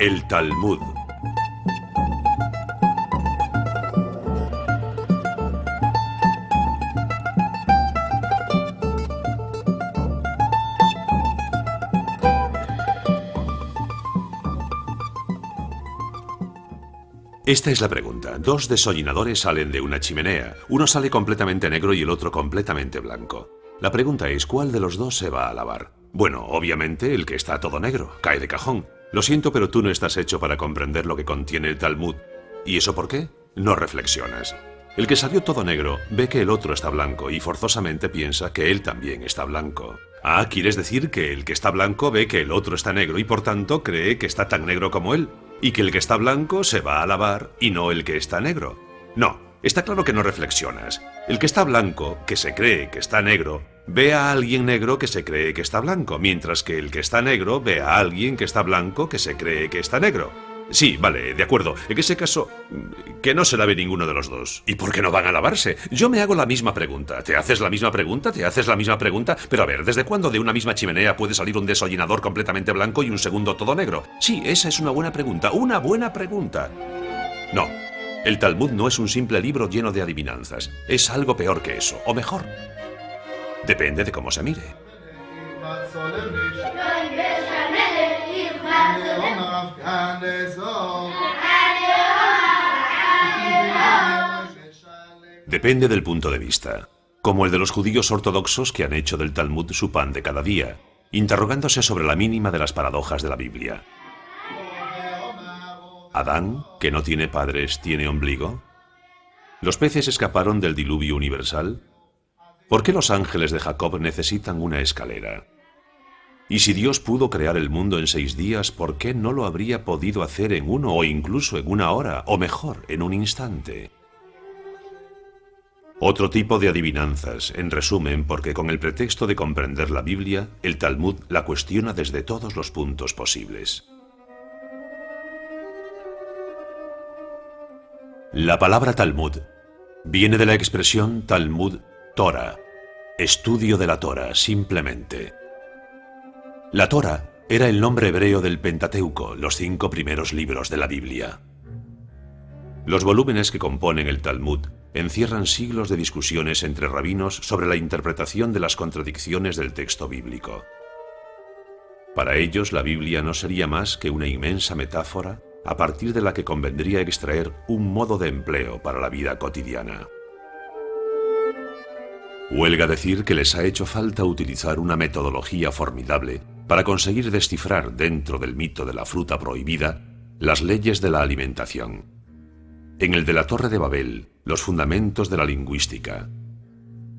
El Talmud. Esta es la pregunta. Dos desollinadores salen de una chimenea. Uno sale completamente negro y el otro completamente blanco. La pregunta es, ¿cuál de los dos se va a lavar? Bueno, obviamente el que está todo negro. Cae de cajón. Lo siento, pero tú no estás hecho para comprender lo que contiene el Talmud. ¿Y eso por qué? No reflexionas. El que salió todo negro ve que el otro está blanco y forzosamente piensa que él también está blanco. Ah, ¿quieres decir que el que está blanco ve que el otro está negro y por tanto cree que está tan negro como él? Y que el que está blanco se va a lavar y no el que está negro. No, está claro que no reflexionas. El que está blanco, que se cree que está negro, ve a alguien negro que se cree que está blanco, mientras que el que está negro ve a alguien que está blanco que se cree que está negro. Sí, vale, de acuerdo. En ese caso, que no se lave ninguno de los dos. ¿Y por qué no van a lavarse? Yo me hago la misma pregunta. ¿Te haces la misma pregunta? ¿Te haces la misma pregunta? Pero a ver, ¿desde cuándo de una misma chimenea puede salir un desollinador completamente blanco y un segundo todo negro? Sí, esa es una buena pregunta. ¡Una buena pregunta! No, el Talmud no es un simple libro lleno de adivinanzas. Es algo peor que eso, o mejor. Depende de cómo se mire. Depende del punto de vista, como el de los judíos ortodoxos que han hecho del Talmud su pan de cada día, interrogándose sobre la mínima de las paradojas de la Biblia. ¿Adán, que no tiene padres, tiene ombligo? ¿Los peces escaparon del diluvio universal? ¿Por qué los ángeles de Jacob necesitan una escalera? Y si Dios pudo crear el mundo en 6 días, ¿por qué no lo habría podido hacer en 1 o incluso en 1 hora, o mejor, en un instante? Otro tipo de adivinanzas, en resumen, porque con el pretexto de comprender la Biblia, el Talmud la cuestiona desde todos los puntos posibles. La palabra Talmud viene de la expresión Talmud Torah, estudio de la Torah, simplemente. La Torah era el nombre hebreo del Pentateuco, los 5 primeros libros de la Biblia. Los volúmenes que componen el Talmud encierran siglos de discusiones entre rabinos sobre la interpretación de las contradicciones del texto bíblico. Para ellos, la Biblia no sería más que una inmensa metáfora a partir de la que convendría extraer un modo de empleo para la vida cotidiana. Huelga decir que les ha hecho falta utilizar una metodología formidable para conseguir descifrar dentro del mito de la fruta prohibida las leyes de la alimentación. En el de la Torre de Babel, los fundamentos de la lingüística.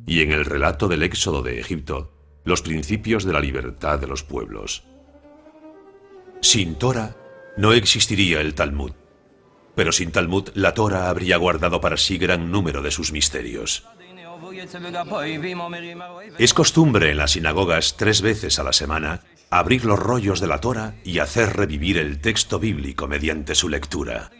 Y en el relato del éxodo de Egipto, los principios de la libertad de los pueblos. Sin Torah, no existiría el Talmud. Pero sin Talmud, la Torah habría guardado para sí gran número de sus misterios. Es costumbre en las sinagogas 3 veces a la semana abrir los rollos de la Torah y hacer revivir el texto bíblico mediante su lectura.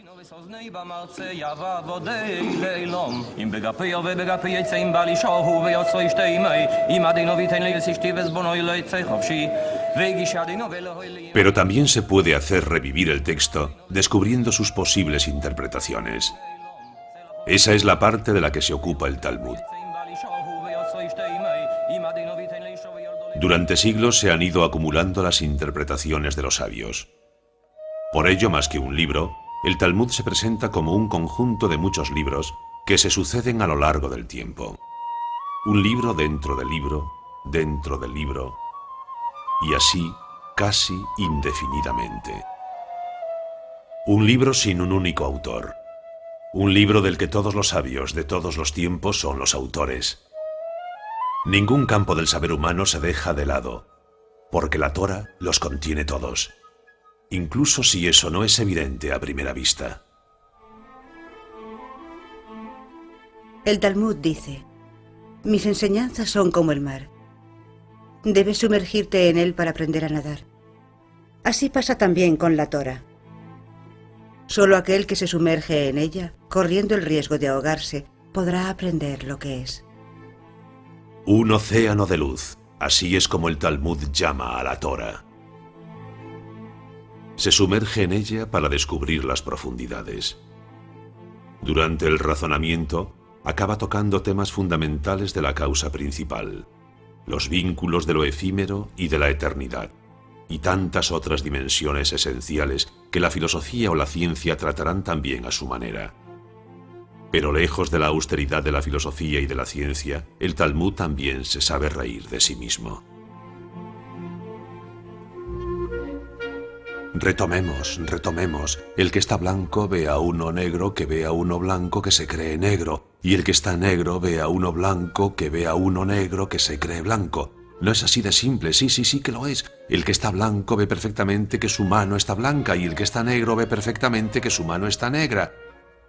Pero también se puede hacer revivir el texto descubriendo sus posibles interpretaciones. Esa es la parte de la que se ocupa el Talmud. Durante siglos se han ido acumulando las interpretaciones de los sabios. Por ello, más que un libro, el Talmud se presenta como un conjunto de muchos libros que se suceden a lo largo del tiempo. Un libro dentro del libro, dentro del libro, y así casi indefinidamente. Un libro sin un único autor. Un libro del que todos los sabios de todos los tiempos son los autores. Ningún campo del saber humano se deja de lado, porque la Torah los contiene todos, incluso si eso no es evidente a primera vista. El Talmud dice: mis enseñanzas son como el mar. Debes sumergirte en él para aprender a nadar. Así pasa también con la Torah. Solo aquel que se sumerge en ella, corriendo el riesgo de ahogarse, podrá aprender lo que es. Un océano de luz, así es como el Talmud llama a la Torah. Se sumerge en ella para descubrir las profundidades. Durante el razonamiento, acaba tocando temas fundamentales de la causa principal, los vínculos de lo efímero y de la eternidad, y tantas otras dimensiones esenciales que la filosofía o la ciencia tratarán también a su manera. Pero lejos de la austeridad de la filosofía y de la ciencia, el Talmud también se sabe reír de sí mismo. Retomemos. El que está blanco ve a uno negro que ve a uno blanco que se cree negro, y el que está negro ve a uno blanco que ve a uno negro que se cree blanco. No es así de simple, sí que lo es. El que está blanco ve perfectamente que su mano está blanca, y el que está negro ve perfectamente que su mano está negra.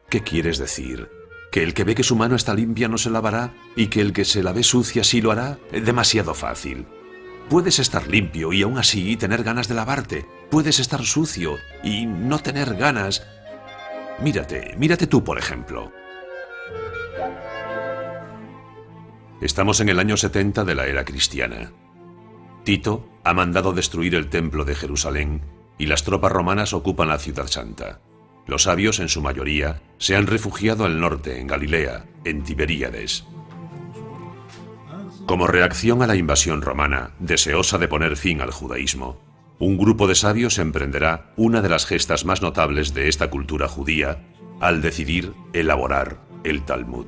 ¿Qué quieres decir? ¿Que el que ve que su mano está limpia no se lavará, y que el que se la ve sucia sí lo hará? Demasiado fácil. Puedes estar limpio y aún así tener ganas de lavarte. Puedes estar sucio y no tener ganas. Mírate tú, por ejemplo. Estamos en el año 70 de la era cristiana. Tito ha mandado destruir el templo de Jerusalén y las tropas romanas ocupan la ciudad santa. Los sabios, en su mayoría, se han refugiado al norte, en Galilea, en Tiberíades. Como reacción a la invasión romana, deseosa de poner fin al judaísmo, un grupo de sabios emprenderá una de las gestas más notables de esta cultura judía al decidir elaborar el Talmud.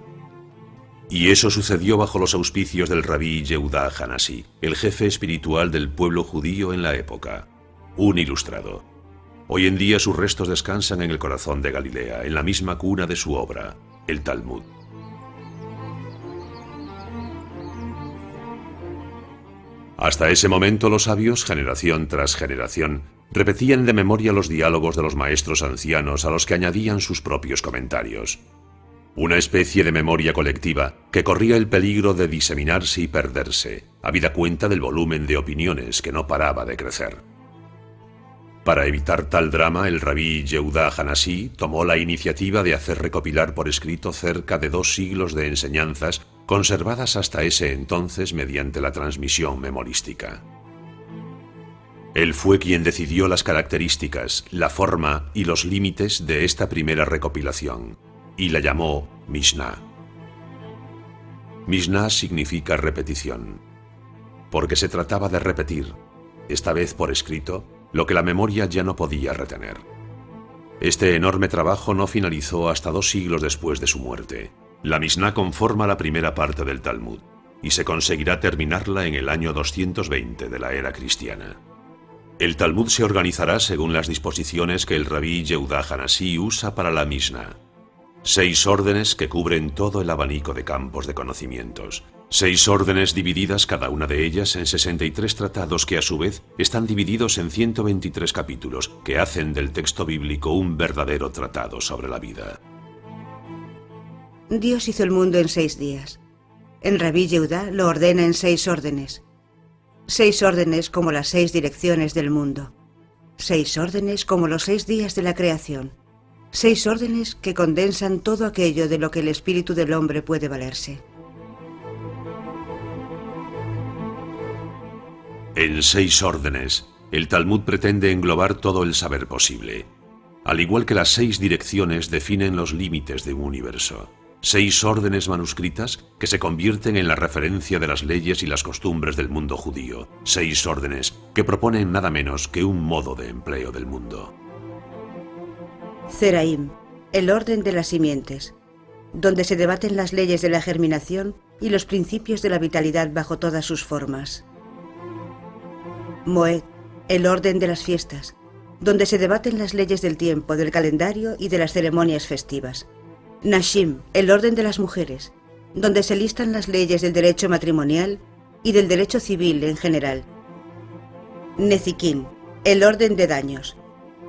Y eso sucedió bajo los auspicios del rabí Yehudá Hanasi, el jefe espiritual del pueblo judío en la época, un ilustrado. Hoy en día sus restos descansan en el corazón de Galilea, en la misma cuna de su obra, el Talmud. Hasta ese momento los sabios, generación tras generación, repetían de memoria los diálogos de los maestros ancianos a los que añadían sus propios comentarios. Una especie de memoria colectiva que corría el peligro de diseminarse y perderse, habida cuenta del volumen de opiniones que no paraba de crecer. Para evitar tal drama, el rabí Yehudá Hanasi tomó la iniciativa de hacer recopilar por escrito cerca de 2 siglos de enseñanzas conservadas hasta ese entonces mediante la transmisión memorística. Él fue quien decidió las características, la forma y los límites de esta primera recopilación, y la llamó Mishnah. Mishnah significa repetición, porque se trataba de repetir, esta vez por escrito, lo que la memoria ya no podía retener. Este enorme trabajo no finalizó hasta 2 siglos después de su muerte. La Mishnah conforma la primera parte del Talmud, y se conseguirá terminarla en el año 220 de la era cristiana. El Talmud se organizará según las disposiciones que el rabí Yehudá Hanasi usa para la Mishnah. 6 órdenes que cubren todo el abanico de campos de conocimientos. 6 órdenes divididas cada una de ellas en 63 tratados que a su vez están divididos en 123 capítulos que hacen del texto bíblico un verdadero tratado sobre la vida. Dios hizo el mundo en 6 días. El rabí Yehudá lo ordena en 6 órdenes. 6 órdenes como las 6 direcciones del mundo. 6 órdenes como los 6 días de la creación. 6 órdenes que condensan todo aquello de lo que el espíritu del hombre puede valerse. En 6 órdenes, el Talmud pretende englobar todo el saber posible. Al igual que las 6 direcciones definen los límites de un universo. 6 órdenes manuscritas que se convierten en la referencia de las leyes y las costumbres del mundo judío. 6 órdenes que proponen nada menos que un modo de empleo del mundo. Zeraim, el orden de las simientes, donde se debaten las leyes de la germinación y los principios de la vitalidad bajo todas sus formas. Moed, el orden de las fiestas, donde se debaten las leyes del tiempo, del calendario y de las ceremonias festivas. Nashim, el orden de las mujeres, donde se listan las leyes del derecho matrimonial y del derecho civil en general. Nezikin, el orden de daños,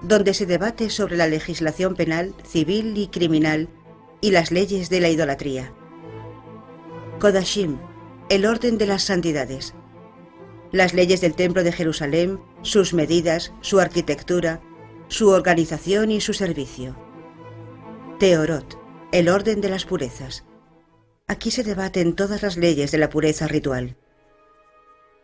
donde se debate sobre la legislación penal, civil y criminal y las leyes de la idolatría. Kodashim, el orden de las santidades, las leyes del templo de Jerusalén, sus medidas, su arquitectura, su organización y su servicio. Teorot, el orden de las purezas. Aquí se debaten todas las leyes de la pureza ritual.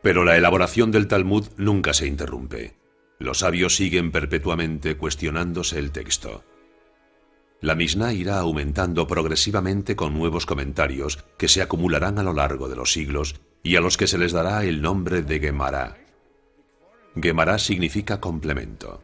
Pero la elaboración del Talmud nunca se interrumpe. Los sabios siguen perpetuamente cuestionándose el texto. La Misná irá aumentando progresivamente con nuevos comentarios que se acumularán a lo largo de los siglos y a los que se les dará el nombre de Gemará. Gemará significa complemento.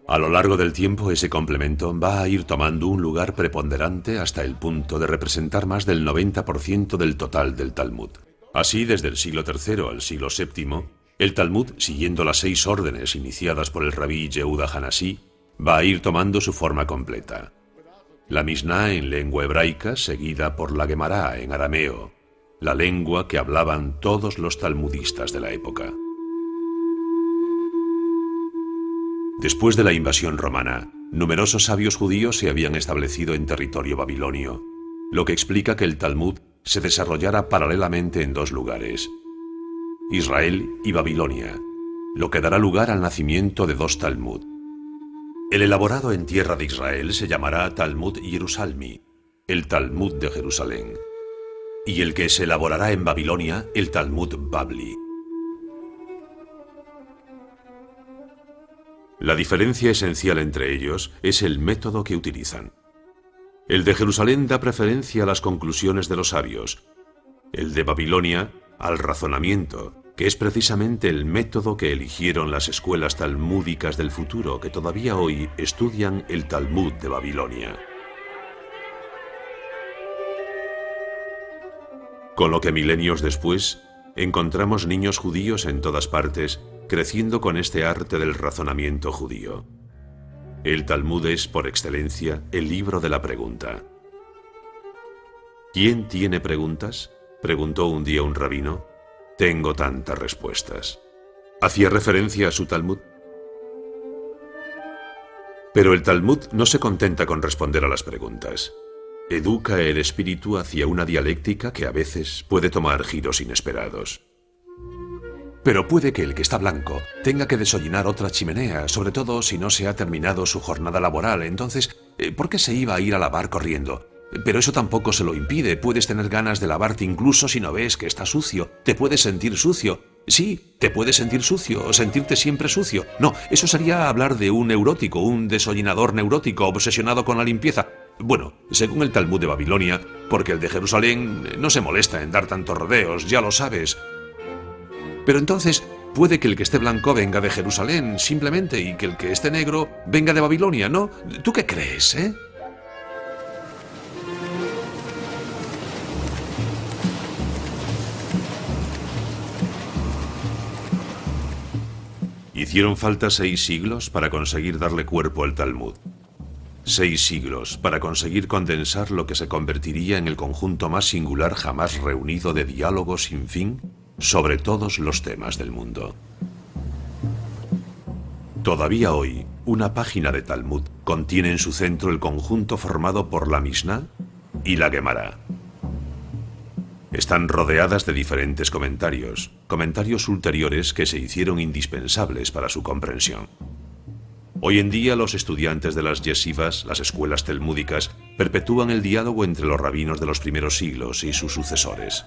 A lo largo del tiempo ese complemento va a ir tomando un lugar preponderante hasta el punto de representar más del 90% del total del Talmud. Así, desde el siglo III al siglo VII, el Talmud, siguiendo las 6 órdenes iniciadas por el rabí Yehuda Hanasí, va a ir tomando su forma completa. La Misná en lengua hebraica, seguida por la Gemará en arameo, la lengua que hablaban todos los talmudistas de la época. Después de la invasión romana, numerosos sabios judíos se habían establecido en territorio babilonio, lo que explica que el Talmud se desarrollara paralelamente en 2 lugares, Israel y Babilonia, lo que dará lugar al nacimiento de 2 Talmud. El elaborado en tierra de Israel se llamará Talmud Jerusalmi, el Talmud de Jerusalén, y el que se elaborará en Babilonia, el Talmud Babli. La diferencia esencial entre ellos es el método que utilizan. El de Jerusalén da preferencia a las conclusiones de los sabios, el de Babilonia al razonamiento, que es precisamente el método que eligieron las escuelas talmúdicas del futuro que todavía hoy estudian el Talmud de Babilonia. Con lo que milenios después, encontramos niños judíos en todas partes creciendo con este arte del razonamiento judío. El Talmud es, por excelencia, el libro de la pregunta. ¿Quién tiene preguntas?, preguntó un día un rabino. Tengo tantas respuestas. ¿Hacía referencia a su Talmud? Pero el Talmud no se contenta con responder a las preguntas. Educa el espíritu hacia una dialéctica que a veces puede tomar giros inesperados. Pero puede que el que está blanco tenga que desollinar otra chimenea, sobre todo si no se ha terminado su jornada laboral. Entonces, ¿por qué se iba a ir a lavar corriendo? Pero eso tampoco se lo impide. Puedes tener ganas de lavarte incluso si no ves que está sucio. Te puedes sentir sucio. Sí, te puedes sentir sucio, o sentirte siempre sucio. No, eso sería hablar de un neurótico, un desollinador neurótico obsesionado con la limpieza. Bueno, según el Talmud de Babilonia, porque el de Jerusalén no se molesta en dar tantos rodeos, ya lo sabes. Pero entonces, puede que el que esté blanco venga de Jerusalén, simplemente, y que el que esté negro venga de Babilonia, ¿no? ¿Tú qué crees, eh? Hicieron falta 6 siglos para conseguir darle cuerpo al Talmud. 6 siglos para conseguir condensar lo que se convertiría en el conjunto más singular jamás reunido de diálogo sin fin sobre todos los temas del mundo. Todavía hoy, una página de Talmud contiene en su centro el conjunto formado por la Misná y la Gemará. Están rodeadas de diferentes comentarios ulteriores que se hicieron indispensables para su comprensión. Hoy en día los estudiantes de las yeshivas, las escuelas talmúdicas, perpetúan el diálogo entre los rabinos de los primeros siglos y sus sucesores.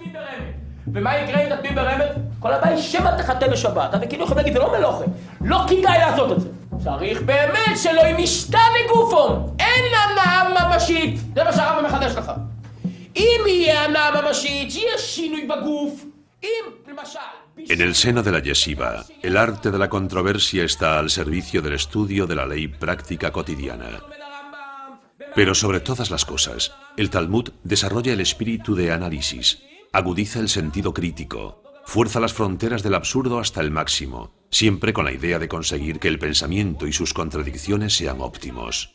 En el seno de la yeshiva, el arte de la controversia está al servicio del estudio de la ley práctica cotidiana. Pero sobre todas las cosas, el Talmud desarrolla el espíritu de análisis, agudiza el sentido crítico, fuerza las fronteras del absurdo hasta el máximo, siempre con la idea de conseguir que el pensamiento y sus contradicciones sean óptimos.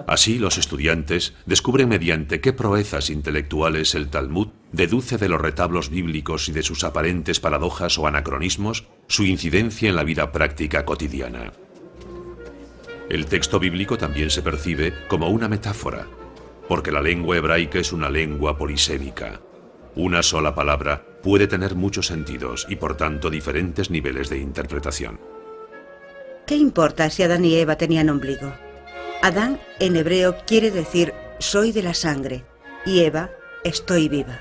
Así, los estudiantes descubren mediante qué proezas intelectuales el Talmud deduce de los retablos bíblicos y de sus aparentes paradojas o anacronismos su incidencia en la vida práctica cotidiana. El texto bíblico también se percibe como una metáfora, porque la lengua hebraica es una lengua polisémica. Una sola palabra puede tener muchos sentidos y, por tanto, diferentes niveles de interpretación. ¿Qué importa si Adán y Eva tenían ombligo? Adán, en hebreo, quiere decir soy de la sangre, y Eva, estoy viva.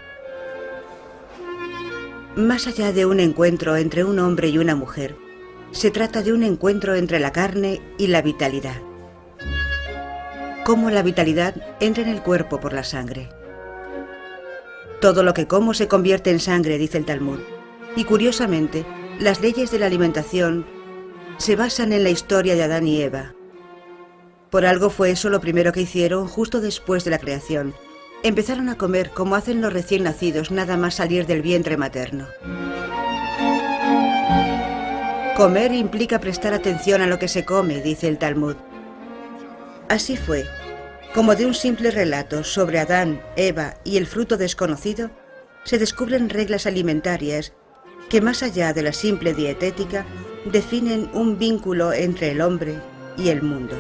Más allá de un encuentro entre un hombre y una mujer, se trata de un encuentro entre la carne y la vitalidad. Cómo la vitalidad entra en el cuerpo por la sangre. Todo lo que como se convierte en sangre, dice el Talmud. Y curiosamente, las leyes de la alimentación se basan en la historia de Adán y Eva. Por algo fue eso lo primero que hicieron justo después de la creación. Empezaron a comer como hacen los recién nacidos nada más salir del vientre materno. Comer implica prestar atención a lo que se come, dice el Talmud. Así fue, como de un simple relato sobre Adán, Eva y el fruto desconocido, se descubren reglas alimentarias que más allá de la simple dietética, definen un vínculo entre el hombre y el mundo.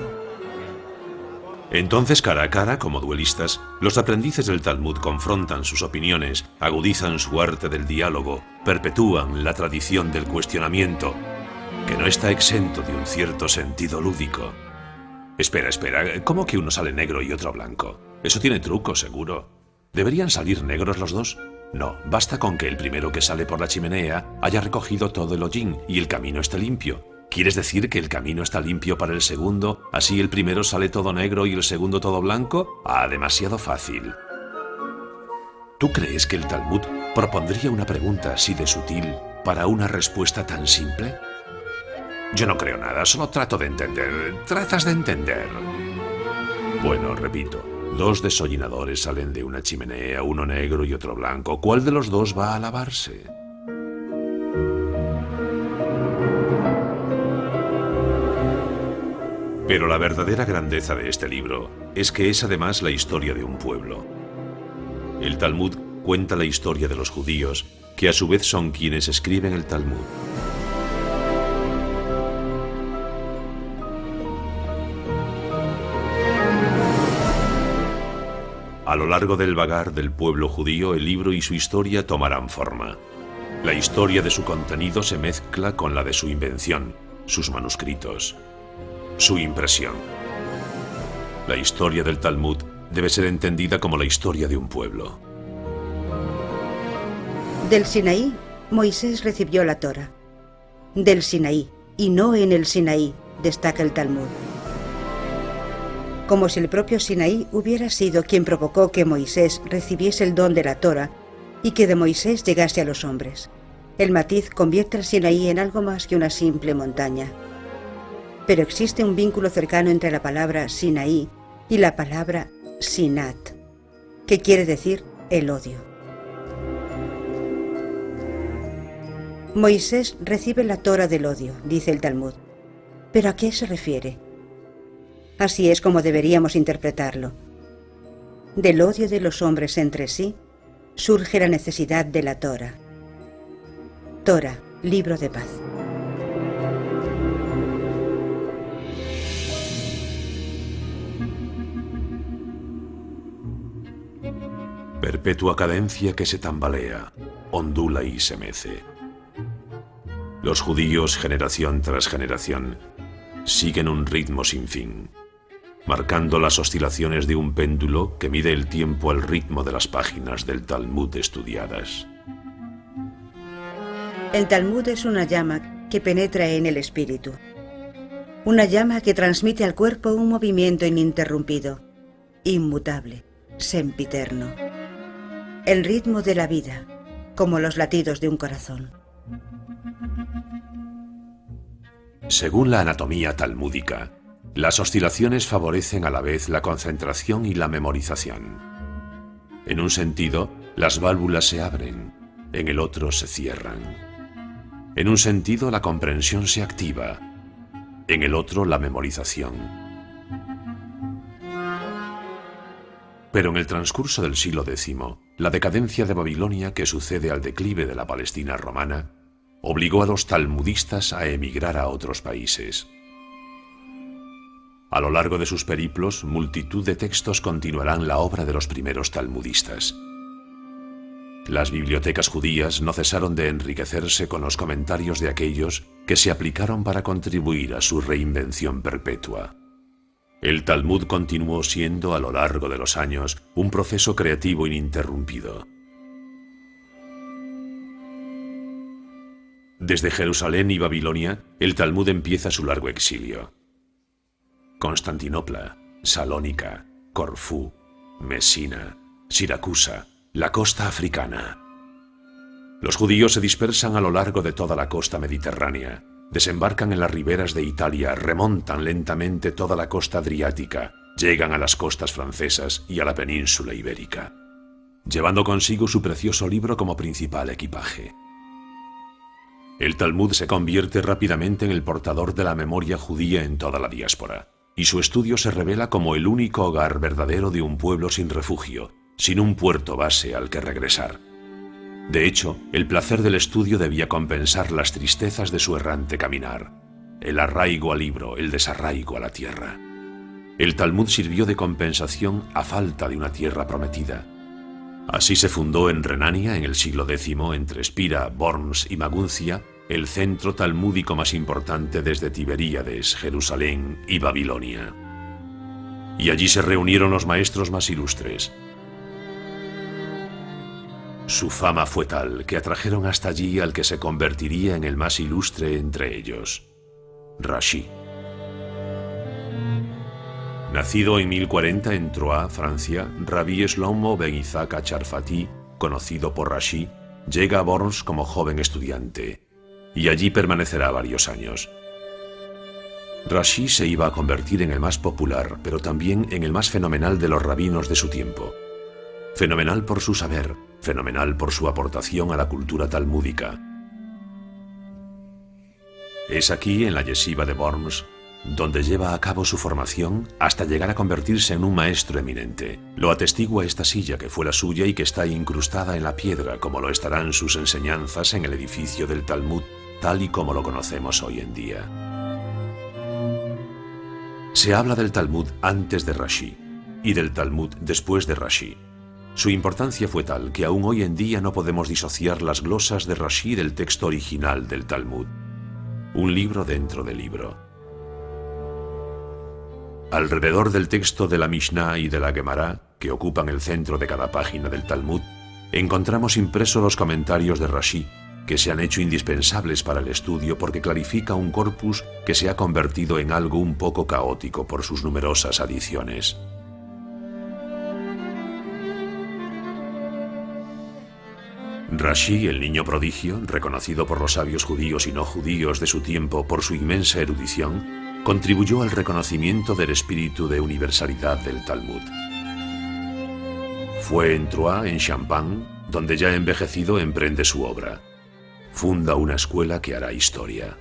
Entonces, cara a cara, como duelistas, los aprendices del Talmud confrontan sus opiniones, agudizan su arte del diálogo, perpetúan la tradición del cuestionamiento, que no está exento de un cierto sentido lúdico. Espera, ¿cómo que uno sale negro y otro blanco? Eso tiene truco, seguro. ¿Deberían salir negros los dos? No, basta con que el primero que sale por la chimenea haya recogido todo el hollín y el camino esté limpio. ¿Quieres decir que el camino está limpio para el segundo, así el primero sale todo negro y el segundo todo blanco? Ah, demasiado fácil. ¿Tú crees que el Talmud propondría una pregunta así de sutil para una respuesta tan simple? Yo no creo nada, solo trato de entender. ¿Tratas de entender? Bueno, repito, 2 desollinadores salen de una chimenea, uno negro y otro blanco. ¿Cuál de los dos va a lavarse? Pero la verdadera grandeza de este libro es que es además la historia de un pueblo. El Talmud cuenta la historia de los judíos, que a su vez son quienes escriben el Talmud. A lo largo del vagar del pueblo judío, el libro y su historia tomarán forma. La historia de su contenido se mezcla con la de su invención, sus manuscritos, su impresión. La historia del Talmud debe ser entendida como la historia de un pueblo. Del Sinaí, Moisés recibió la Torá. Del Sinaí, y no en el Sinaí, destaca el Talmud. Como si el propio Sinaí hubiera sido quien provocó que Moisés recibiese el don de la Torá y que de Moisés llegase a los hombres. El matiz convierte al Sinaí en algo más que una simple montaña. Pero existe un vínculo cercano entre la palabra Sinaí y la palabra Sinat, que quiere decir el odio. Moisés recibe la Torá del odio, dice el Talmud. ¿Pero a qué se refiere? Así es como deberíamos interpretarlo. Del odio de los hombres entre sí surge la necesidad de la Torá. Torá, libro de paz. Perpetua cadencia que se tambalea, ondula y se mece. Los judíos, generación tras generación, siguen un ritmo sin fin, marcando las oscilaciones de un péndulo que mide el tiempo al ritmo de las páginas del Talmud estudiadas. El Talmud es una llama que penetra en el espíritu. Una llama que transmite al cuerpo un movimiento ininterrumpido, inmutable, sempiterno. El ritmo de la vida, como los latidos de un corazón. Según la anatomía talmúdica, las oscilaciones favorecen a la vez la concentración y la memorización. En un sentido, las válvulas se abren, en el otro se cierran. En un sentido, la comprensión se activa, en el otro, la memorización. Pero en el transcurso del siglo X, la decadencia de Babilonia, que sucede al declive de la Palestina romana, obligó a los talmudistas a emigrar a otros países. A lo largo de sus periplos, multitud de textos continuarán la obra de los primeros talmudistas. Las bibliotecas judías no cesaron de enriquecerse con los comentarios de aquellos que se aplicaron para contribuir a su reinvención perpetua. El Talmud continuó siendo, a lo largo de los años, un proceso creativo ininterrumpido. Desde Jerusalén y Babilonia, el Talmud empieza su largo exilio. Constantinopla, Salónica, Corfú, Mesina, Siracusa, la costa africana. Los judíos se dispersan a lo largo de toda la costa mediterránea, desembarcan en las riberas de Italia, remontan lentamente toda la costa adriática, llegan a las costas francesas y a la península ibérica, llevando consigo su precioso libro como principal equipaje. El Talmud se convierte rápidamente en el portador de la memoria judía en toda la diáspora, y su estudio se revela como el único hogar verdadero de un pueblo sin refugio, sin un puerto base al que regresar. De hecho, el placer del estudio debía compensar las tristezas de su errante caminar, el arraigo al libro, el desarraigo a la tierra. El Talmud sirvió de compensación a falta de una tierra prometida. Así se fundó en Renania, en el siglo X, entre Espira, Worms y Maguncia, el centro talmúdico más importante desde Tiberíades, Jerusalén y Babilonia. Y allí se reunieron los maestros más ilustres. Su fama fue tal que atrajeron hasta allí al que se convertiría en el más ilustre entre ellos, Rashi. Nacido en 1040 en Troyes, Francia, Rabbi Shlomo ben Isaac Acharfati, conocido por Rashi, llega a Worms como joven estudiante, y allí permanecerá varios años. Rashi se iba a convertir en el más popular, pero también en el más fenomenal de los rabinos de su tiempo. Fenomenal por su saber, fenomenal por su aportación a la cultura talmúdica. Es aquí, en la yeshiva de Worms, donde lleva a cabo su formación hasta llegar a convertirse en un maestro eminente. Lo atestigua esta silla que fue la suya y que está incrustada en la piedra, como lo estarán sus enseñanzas en el edificio del Talmud, tal y como lo conocemos hoy en día. Se habla del Talmud antes de Rashi y del Talmud después de Rashi. Su importancia fue tal que aún hoy en día no podemos disociar las glosas de Rashi del texto original del Talmud. Un libro dentro del libro. Alrededor del texto de la Mishnah y de la Gemara, que ocupan el centro de cada página del Talmud, encontramos impresos los comentarios de Rashi, que se han hecho indispensables para el estudio porque clarifica un corpus que se ha convertido en algo un poco caótico por sus numerosas adiciones. Rashi, el niño prodigio, reconocido por los sabios judíos y no judíos de su tiempo por su inmensa erudición, contribuyó al reconocimiento del espíritu de universalidad del Talmud. Fue en Troyes, en Champagne, donde ya envejecido emprende su obra. Funda una escuela que hará historia.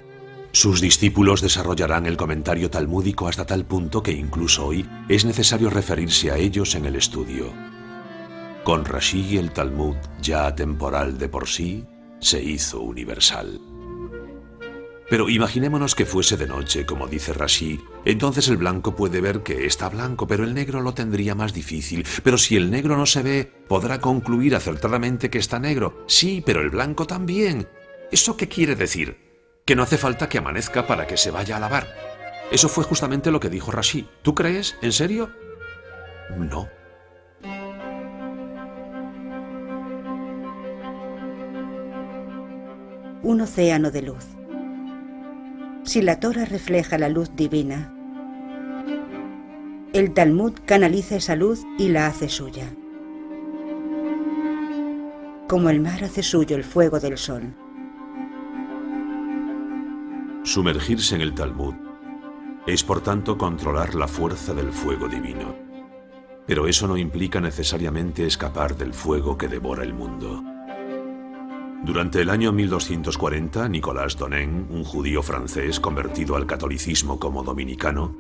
Sus discípulos desarrollarán el comentario talmúdico hasta tal punto que incluso hoy es necesario referirse a ellos en el estudio. Con Rashi el Talmud, ya atemporal de por sí, se hizo universal. Pero imaginémonos que fuese de noche, como dice Rashi, entonces el blanco puede ver que está blanco, pero el negro lo tendría más difícil. Pero si el negro no se ve, podrá concluir acertadamente que está negro. Sí, pero el blanco también. ¿Eso qué quiere decir? Que no hace falta que amanezca para que se vaya a lavar. Eso fue justamente lo que dijo Rashi. ¿Tú crees? ¿En serio? No. Un océano de luz. Si la Torá refleja la luz divina, el Talmud canaliza esa luz y la hace suya. Como el mar hace suyo el fuego del sol. Sumergirse en el Talmud es, por tanto, controlar la fuerza del fuego divino. Pero eso no implica necesariamente escapar del fuego que devora el mundo. Durante el año 1240, Nicolas Donen, un judío francés convertido al catolicismo como dominicano,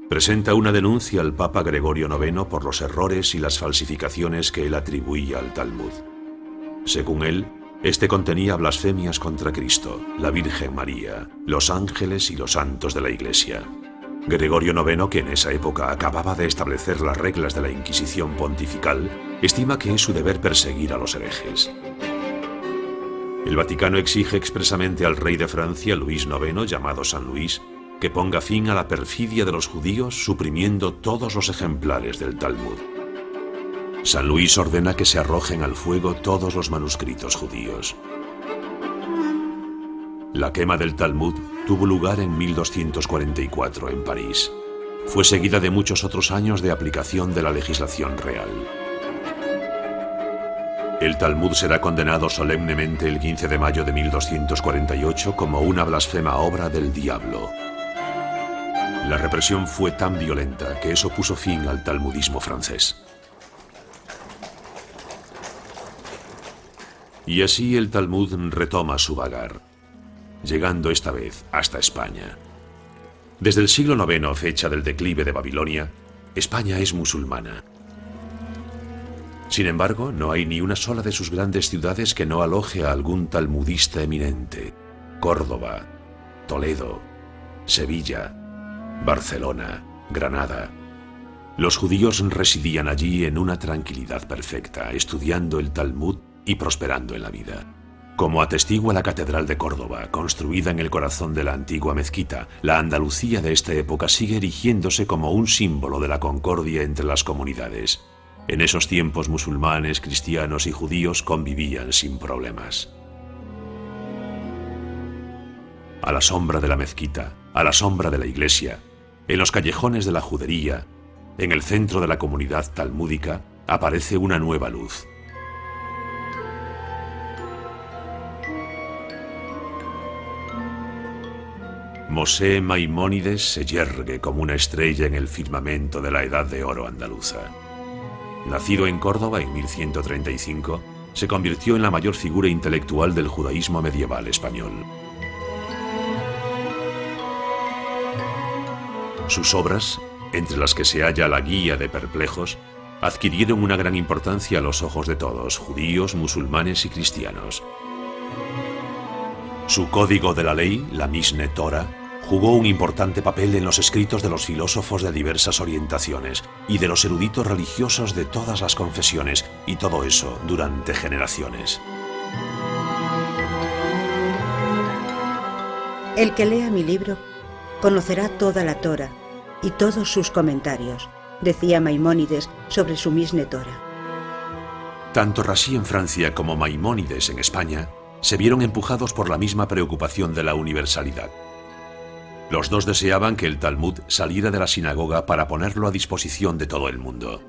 presenta una denuncia al Papa Gregorio IX por los errores y las falsificaciones que él atribuía al Talmud. Según él, este contenía blasfemias contra Cristo, la Virgen María, los ángeles y los santos de la Iglesia. Gregorio IX, que en esa época acababa de establecer las reglas de la Inquisición pontifical, estima que es su deber perseguir a los herejes. El Vaticano exige expresamente al rey de Francia, Luis IX, llamado San Luis, que ponga fin a la perfidia de los judíos suprimiendo todos los ejemplares del Talmud. San Luis ordena que se arrojen al fuego todos los manuscritos judíos. La quema del Talmud tuvo lugar en 1244 en París. Fue seguida de muchos otros años de aplicación de la legislación real. El Talmud será condenado solemnemente el 15 de mayo de 1248 como una blasfema obra del diablo. La represión fue tan violenta que eso puso fin al talmudismo francés. Y así el Talmud retoma su vagar, llegando esta vez hasta España. Desde el siglo IX, fecha del declive de Babilonia, España es musulmana. Sin embargo, no hay ni una sola de sus grandes ciudades que no aloje a algún talmudista eminente. Córdoba, Toledo, Sevilla, Barcelona, Granada. Los judíos residían allí en una tranquilidad perfecta, estudiando el Talmud y prosperando en la vida. Como atestigua la Catedral de Córdoba, construida en el corazón de la antigua mezquita, la Andalucía de esta época sigue erigiéndose como un símbolo de la concordia entre las comunidades. En esos tiempos musulmanes, cristianos y judíos convivían sin problemas. A la sombra de la mezquita, a la sombra de la iglesia, en los callejones de la judería, en el centro de la comunidad talmúdica, aparece una nueva luz. Mosé Maimónides se yergue como una estrella en el firmamento de la Edad de Oro andaluza. Nacido en Córdoba en 1135, se convirtió en la mayor figura intelectual del judaísmo medieval español. Sus obras, entre las que se halla la Guía de Perplejos, adquirieron una gran importancia a los ojos de todos, judíos, musulmanes y cristianos. Su código de la ley, la Misne Torah, jugó un importante papel en los escritos de los filósofos de diversas orientaciones y de los eruditos religiosos de todas las confesiones, y todo eso durante generaciones. El que lea mi libro conocerá toda la Torah y todos sus comentarios, decía Maimónides sobre su Misne Torah. Tanto Rashi en Francia como Maimónides en España se vieron empujados por la misma preocupación de la universalidad. Los dos deseaban que el Talmud saliera de la sinagoga para ponerlo a disposición de todo el mundo.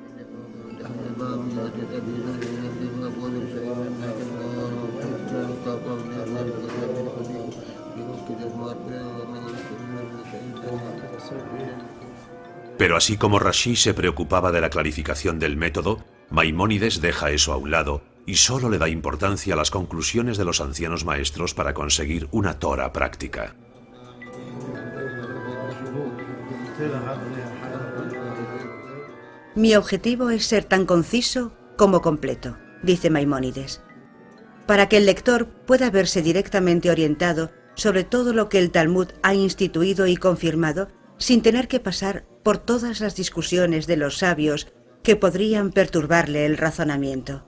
Pero así como Rashi se preocupaba de la clarificación del método, Maimónides deja eso a un lado y solo le da importancia a las conclusiones de los ancianos maestros para conseguir una Torah práctica. Mi objetivo es ser tan conciso como completo, dice Maimónides, para que el lector pueda verse directamente orientado sobre todo lo que el Talmud ha instituido y confirmado, sin tener que pasar por todas las discusiones de los sabios que podrían perturbarle el razonamiento.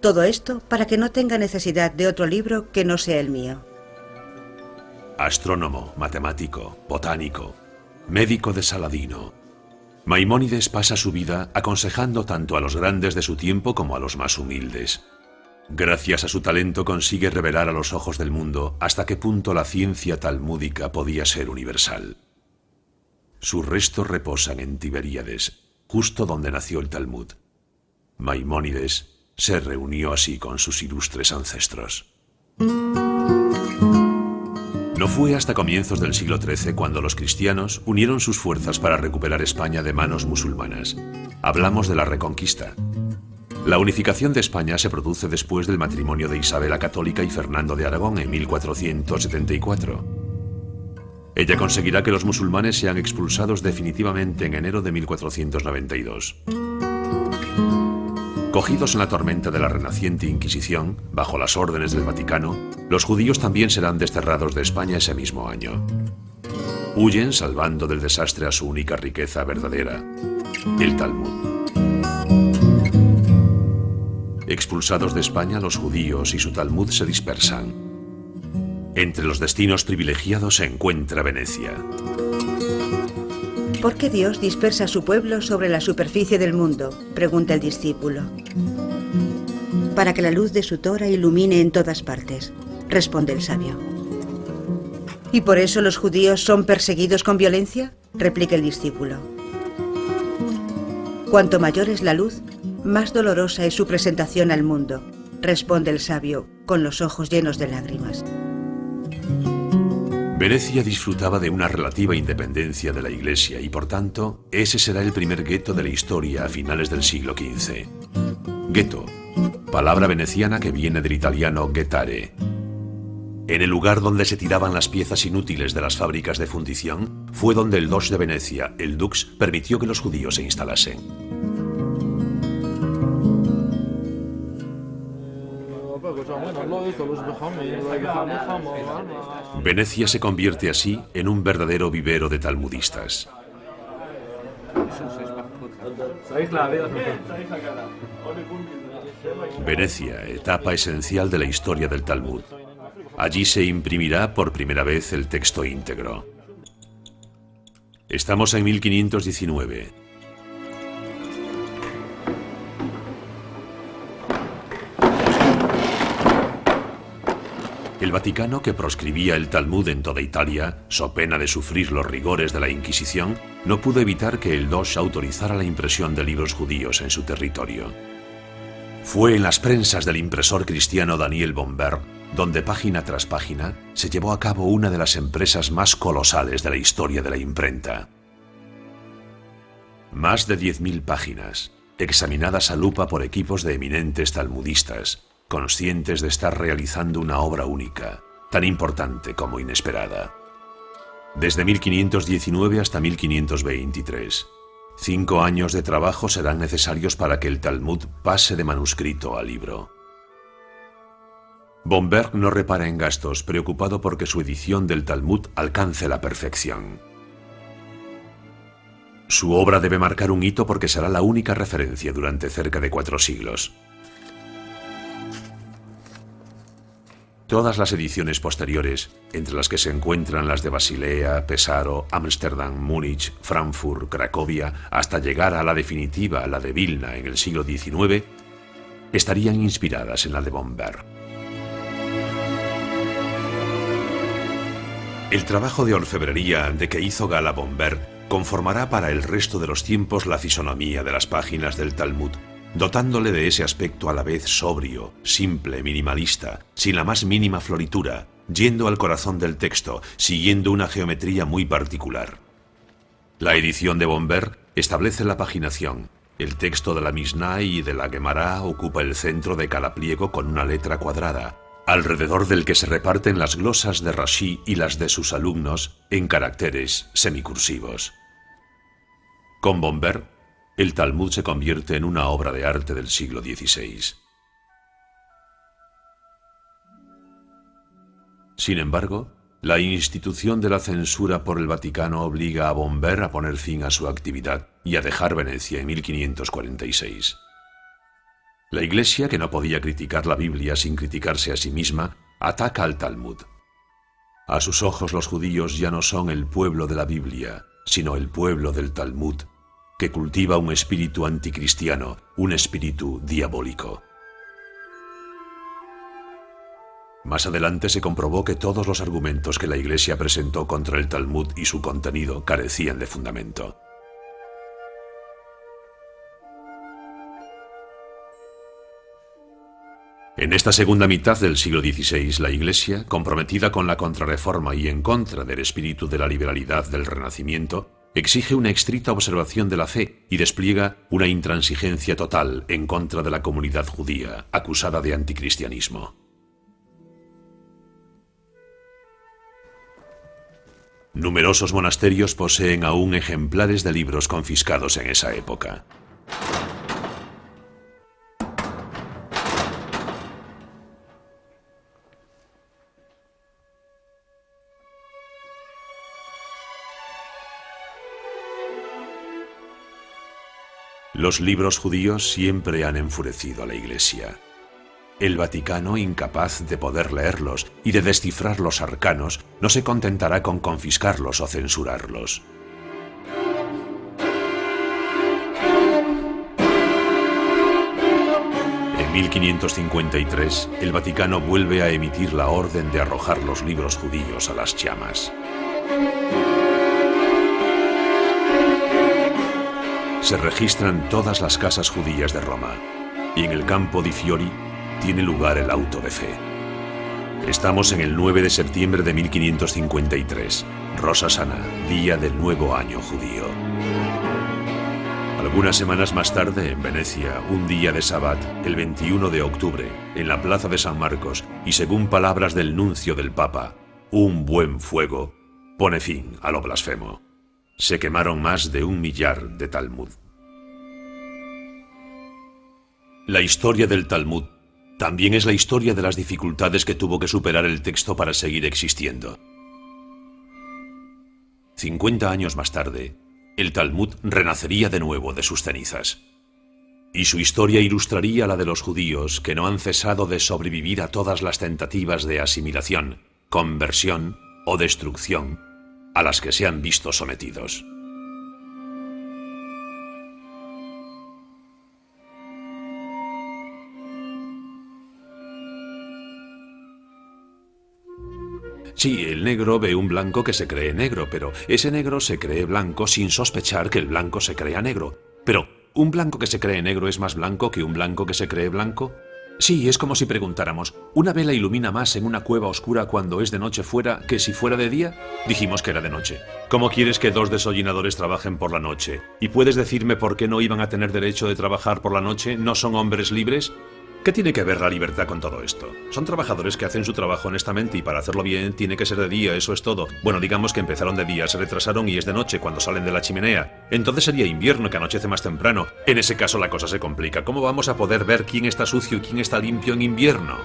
Todo esto para que no tenga necesidad de otro libro que no sea el mío. Astrónomo, matemático, botánico, médico de Saladino, Maimónides pasa su vida aconsejando tanto a los grandes de su tiempo como a los más humildes. Gracias a su talento consigue revelar a los ojos del mundo hasta qué punto la ciencia talmúdica podía ser universal. Sus restos reposan en Tiberíades, justo donde nació el Talmud. Maimónides se reunió así con sus ilustres ancestros. No fue hasta comienzos del siglo XIII cuando los cristianos unieron sus fuerzas para recuperar España de manos musulmanas. Hablamos de la Reconquista. La unificación de España se produce después del matrimonio de Isabel la Católica y Fernando de Aragón en 1474. Ella conseguirá que los musulmanes sean expulsados definitivamente en enero de 1492. Cogidos en la tormenta de la renaciente Inquisición, bajo las órdenes del Vaticano, los judíos también serán desterrados de España ese mismo año. Huyen salvando del desastre a su única riqueza verdadera, el Talmud. Expulsados de España, los judíos y su Talmud se dispersan. Entre los destinos privilegiados se encuentra Venecia. ¿Por qué Dios dispersa a su pueblo sobre la superficie del mundo?, pregunta el discípulo. Para que la luz de su Torah ilumine en todas partes, responde el sabio. ¿Y por eso los judíos son perseguidos con violencia? Replica el discípulo. Cuanto mayor es la luz, más dolorosa es su presentación al mundo, responde el sabio, con los ojos llenos de lágrimas. Venecia disfrutaba de una relativa independencia de la Iglesia y, por tanto, ese será el primer gueto de la historia a finales del siglo XV. Gueto, palabra veneciana que viene del italiano ghettare. En el lugar donde se tiraban las piezas inútiles de las fábricas de fundición, fue donde el Doge de Venecia, el Dux, permitió que los judíos se instalasen. Venecia se convierte así en un verdadero vivero de talmudistas. Venecia, etapa esencial de la historia del Talmud. Allí se imprimirá por primera vez el texto íntegro. Estamos en 1519. El Vaticano, que proscribía el Talmud en toda Italia, so pena de sufrir los rigores de la Inquisición, no pudo evitar que el Doge autorizara la impresión de libros judíos en su territorio. Fue en las prensas del impresor cristiano Daniel Bombert donde página tras página se llevó a cabo una de las empresas más colosales de la historia de la imprenta. Más de 10.000 páginas, examinadas a lupa por equipos de eminentes talmudistas, conscientes de estar realizando una obra única, tan importante como inesperada. Desde 1519 hasta 1523, 5 años de trabajo serán necesarios para que el Talmud pase de manuscrito a libro. Bombert no repara en gastos, preocupado porque su edición del Talmud alcance la perfección. Su obra debe marcar un hito porque será la única referencia durante cerca de 4 siglos. Todas las ediciones posteriores, entre las que se encuentran las de Basilea, Pesaro, Ámsterdam, Múnich, Frankfurt, Cracovia, hasta llegar a la definitiva, la de Vilna, en el siglo XIX, estarían inspiradas en la de Bombert. El trabajo de orfebrería de que hizo gala Bombert conformará para el resto de los tiempos la fisonomía de las páginas del Talmud, dotándole de ese aspecto a la vez sobrio, simple, minimalista, sin la más mínima floritura, yendo al corazón del texto, siguiendo una geometría muy particular. La edición de Bombert establece la paginación. El texto de la Mishnah y de la Gemara ocupa el centro de cada pliego con una letra cuadrada, alrededor del que se reparten las glosas de Rashi y las de sus alumnos en caracteres semicursivos. Con Bombert, el Talmud se convierte en una obra de arte del siglo XVI. Sin embargo, la institución de la censura por el Vaticano obliga a Bombert a poner fin a su actividad y a dejar Venecia en 1546. La Iglesia, que no podía criticar la Biblia sin criticarse a sí misma, ataca al Talmud. A sus ojos los judíos ya no son el pueblo de la Biblia, sino el pueblo del Talmud, que cultiva un espíritu anticristiano, un espíritu diabólico. Más adelante se comprobó que todos los argumentos que la Iglesia presentó contra el Talmud y su contenido carecían de fundamento. En esta segunda mitad del siglo XVI, la Iglesia, comprometida con la Contrarreforma y en contra del espíritu de la liberalidad del Renacimiento, exige una estricta observación de la fe y despliega una intransigencia total en contra de la comunidad judía, acusada de anticristianismo. Numerosos monasterios poseen aún ejemplares de libros confiscados en esa época. Los libros judíos siempre han enfurecido a la Iglesia. El Vaticano, incapaz de poder leerlos y de descifrar los arcanos, no se contentará con confiscarlos o censurarlos. En En 1553, el Vaticano vuelve a emitir la orden de arrojar los libros judíos a las llamas. Se registran todas las casas judías de Roma y en el Campo di Fiori tiene lugar el auto de fe. Estamos en el 9 de septiembre de 1553, Rosh Hashanah, día del nuevo año judío. Algunas semanas más tarde, en Venecia, un día de Sabbat, el 21 de octubre, en la plaza de San Marcos, y según palabras del nuncio del Papa, un buen fuego pone fin a lo blasfemo. Se quemaron más de 1 millar de Talmud. La historia del Talmud también es la historia de las dificultades que tuvo que superar el texto para seguir existiendo. 50 años más tarde, el Talmud renacería de nuevo de sus cenizas. Y su historia ilustraría la de los judíos que no han cesado de sobrevivir a todas las tentativas de asimilación, conversión o destrucción a las que se han visto sometidos. Sí, el negro ve un blanco que se cree negro, pero ese negro se cree blanco sin sospechar que el blanco se crea negro. Pero, ¿un blanco que se cree negro es más blanco que un blanco que se cree blanco? Sí, es como si preguntáramos, ¿una vela ilumina más en una cueva oscura cuando es de noche fuera que si fuera de día? Dijimos que era de noche. ¿Cómo quieres que 2 desollinadores trabajen por la noche? ¿Y puedes decirme por qué no iban a tener derecho de trabajar por la noche? ¿No son hombres libres? ¿Qué tiene que ver la libertad con todo esto? Son trabajadores que hacen su trabajo honestamente y para hacerlo bien tiene que ser de día, eso es todo. Bueno, digamos que empezaron de día, se retrasaron y es de noche cuando salen de la chimenea. Entonces sería invierno, que anochece más temprano. En ese caso la cosa se complica. ¿Cómo vamos a poder ver quién está sucio y quién está limpio en invierno?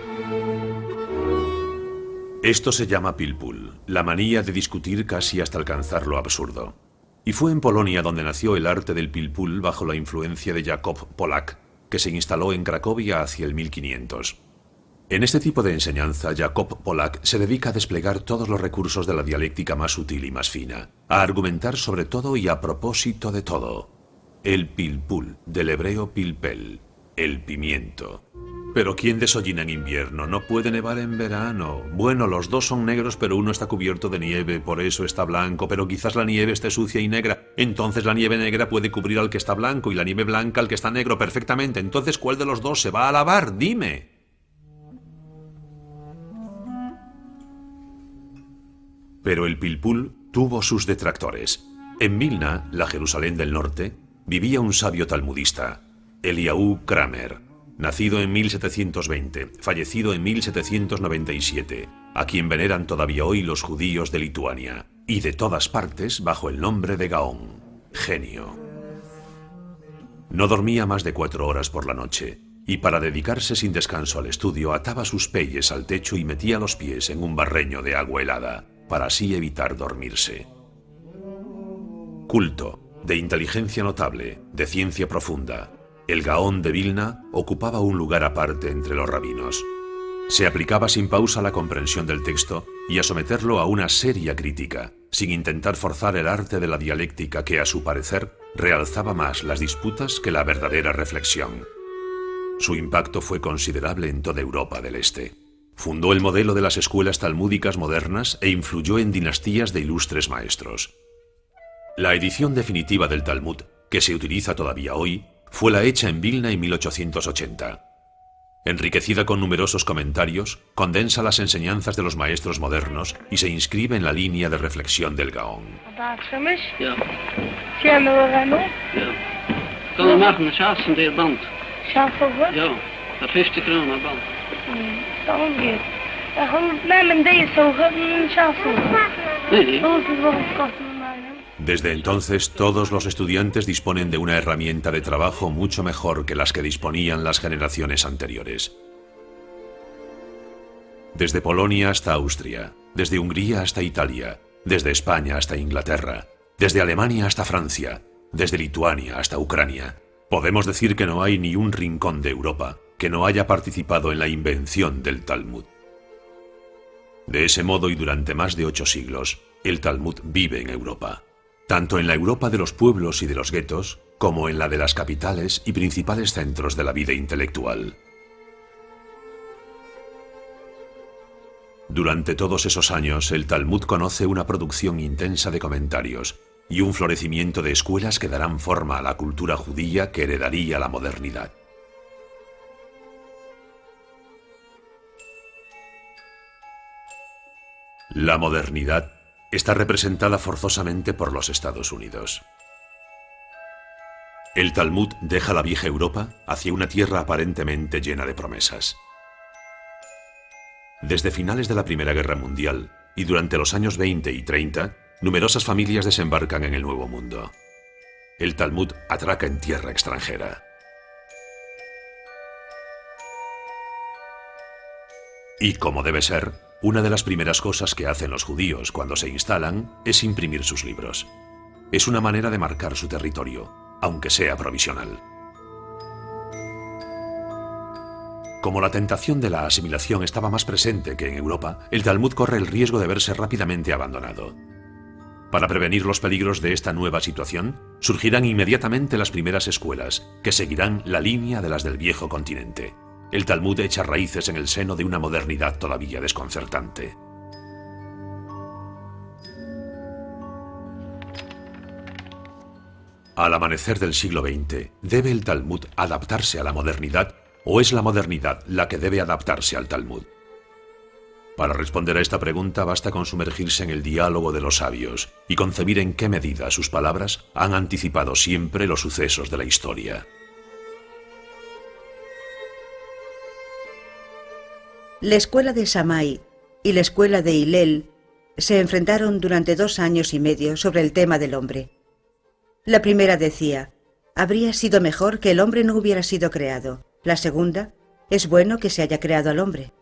Esto se llama pilpul, la manía de discutir casi hasta alcanzar lo absurdo. Y fue en Polonia donde nació el arte del pilpul bajo la influencia de Jakub Polak, que se instaló en Cracovia hacia el 1500. En este tipo de enseñanza, Jakub Polak se dedica a desplegar todos los recursos de la dialéctica más sutil y más fina, a argumentar sobre todo y a propósito de todo. El pilpul, del hebreo pilpel, el pimiento. Pero ¿quién desollina en invierno? No puede nevar en verano. Bueno, los dos son negros, pero uno está cubierto de nieve, por eso está blanco, pero quizás la nieve esté sucia y negra. Entonces la nieve negra puede cubrir al que está blanco y la nieve blanca al que está negro perfectamente. Entonces, ¿cuál de los dos se va a lavar? Dime. Pero el pilpul tuvo sus detractores. En Vilna, la Jerusalén del norte, vivía un sabio talmudista, Eliyahu Kramer, nacido en 1720, fallecido en 1797, a quien veneran todavía hoy los judíos de Lituania, y de todas partes bajo el nombre de Gaón, genio. No dormía más de 4 horas por la noche, y para dedicarse sin descanso al estudio ataba sus peyes al techo y metía los pies en un barreño de agua helada, para así evitar dormirse. Culto, de inteligencia notable, de ciencia profunda, el Gaón de Vilna ocupaba un lugar aparte entre los rabinos. Se aplicaba sin pausa a la comprensión del texto y a someterlo a una seria crítica, sin intentar forzar el arte de la dialéctica que, a su parecer, realzaba más las disputas que la verdadera reflexión. Su impacto fue considerable en toda Europa del Este. Fundó el modelo de las escuelas talmúdicas modernas e influyó en dinastías de ilustres maestros. La edición definitiva del Talmud, que se utiliza todavía hoy, fue la hecha en Vilna en 1880. Enriquecida con numerosos comentarios, condensa las enseñanzas de los maestros modernos y se inscribe en la línea de reflexión del Gaón. Desde entonces, todos los estudiantes disponen de una herramienta de trabajo mucho mejor que las que disponían las generaciones anteriores. Desde Polonia hasta Austria, desde Hungría hasta Italia, desde España hasta Inglaterra, desde Alemania hasta Francia, desde Lituania hasta Ucrania, podemos decir que no hay ni un rincón de Europa que no haya participado en la invención del Talmud. De ese modo y durante más de 8 siglos, el Talmud vive en Europa. Tanto en la Europa de los pueblos y de los guetos, como en la de las capitales y principales centros de la vida intelectual. Durante todos esos años, el Talmud conoce una producción intensa de comentarios y un florecimiento de escuelas que darán forma a la cultura judía que heredaría la modernidad. La modernidad está representada forzosamente por los Estados Unidos. El Talmud deja la vieja Europa hacia una tierra aparentemente llena de promesas. Desde finales de la Primera Guerra Mundial y durante los años 20 y 30, numerosas familias desembarcan en el Nuevo Mundo. El Talmud atraca en tierra extranjera. Y como debe ser, una de las primeras cosas que hacen los judíos cuando se instalan es imprimir sus libros. Es una manera de marcar su territorio, aunque sea provisional. Como la tentación de la asimilación estaba más presente que en Europa, el Talmud corre el riesgo de verse rápidamente abandonado. Para prevenir los peligros de esta nueva situación, surgirán inmediatamente las primeras escuelas, que seguirán la línea de las del viejo continente. El Talmud echa raíces en el seno de una modernidad todavía desconcertante. Al amanecer del siglo XX, ¿debe el Talmud adaptarse a la modernidad o es la modernidad la que debe adaptarse al Talmud? Para responder a esta pregunta basta con sumergirse en el diálogo de los sabios y concebir en qué medida sus palabras han anticipado siempre los sucesos de la historia. La escuela de Shammai y la escuela de Hillel se enfrentaron durante 2 años y medio sobre el tema del hombre. La primera decía, habría sido mejor que el hombre no hubiera sido creado. La segunda, es bueno que se haya creado al hombre.